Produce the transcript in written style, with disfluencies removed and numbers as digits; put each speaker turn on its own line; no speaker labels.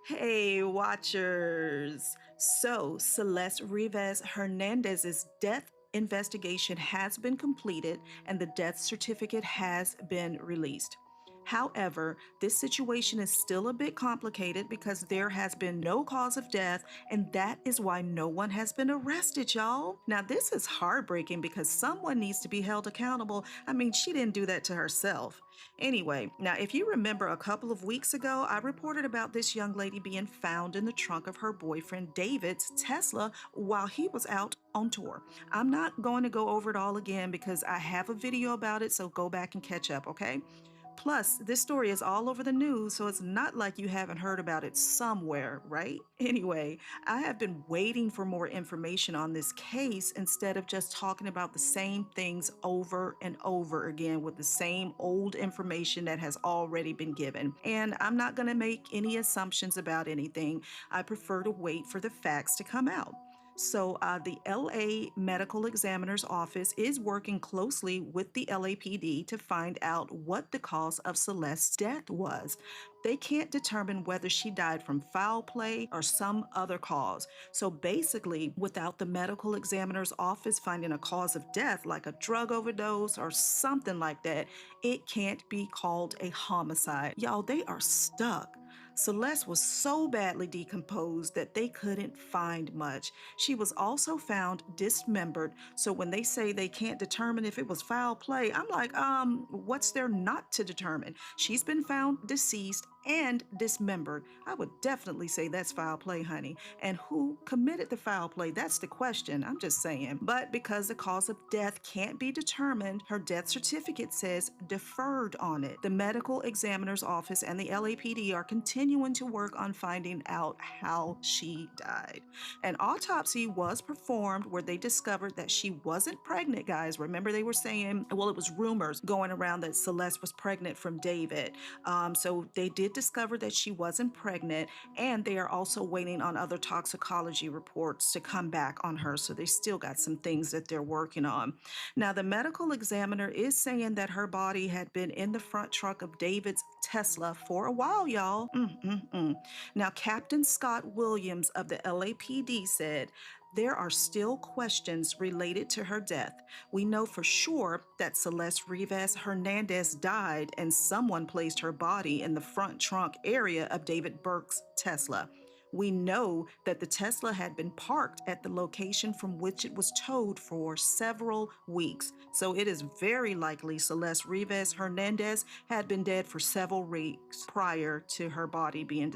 Hey, watchers. So, Celeste Rivas Hernandez's death investigation has been completed and the death certificate has been released. However, this situation is still a bit complicated because there has been no cause of death, and that is why no one has been arrested, y'all. Now, this is heartbreaking because someone needs to be held accountable. I mean, she didn't do that to herself. Anyway, now if you remember a couple of weeks ago, I reported about this young lady being found in the trunk of her boyfriend David's Tesla while he was out on tour. I'm not going to go over it all again because I have a video about it, so go back and catch up, okay? Plus, this story is all over the news, so it's not like you haven't heard about it somewhere, right? Anyway, I have been waiting for more information on this case instead of just talking about the same things over and over again with the same old information that has already been given. And I'm not going to make any assumptions about anything. I prefer to wait for the facts to come out. So, the LA Medical Examiner's Office is working closely with the LAPD to find out what the cause of Celeste's death was. They can't determine whether she died from foul play or some other cause. So, basically, without the medical examiner's office finding a cause of death, like a drug overdose or something like that, it can't be called a homicide. Y'all, they are stuck. Celeste was so badly decomposed that they couldn't find much. She was also found dismembered, so when they say they can't determine if it was foul play, I'm like, what's there not to determine? She's been found deceased and dismembered. I would definitely say that's foul play, honey. And who committed the foul play? That's the question. I'm just saying. But because the cause of death can't be determined, her death certificate says deferred on it. The medical examiner's office and the LAPD are continuing to work on finding out how she died. An autopsy was performed where they discovered that she wasn't pregnant, guys. Remember, they were saying, well, it was rumors going around that Celeste was pregnant from David. So they did discover that she wasn't pregnant, and they are also waiting on other toxicology reports to come back on her. So they still got some things that they're working on. Now, the medical examiner is saying that her body had been in the front trunk of David's Tesla for a while, y'all. Now, Captain Scott Williams of the LAPD said, there are still questions related to her death. We know for sure that Celeste Rivas Hernandez died and someone placed her body in the front trunk area of David Burke's Tesla. We know that the Tesla had been parked at the location from which it was towed for several weeks. So it is very likely Celeste Rivas Hernandez had been dead for several weeks prior to her body being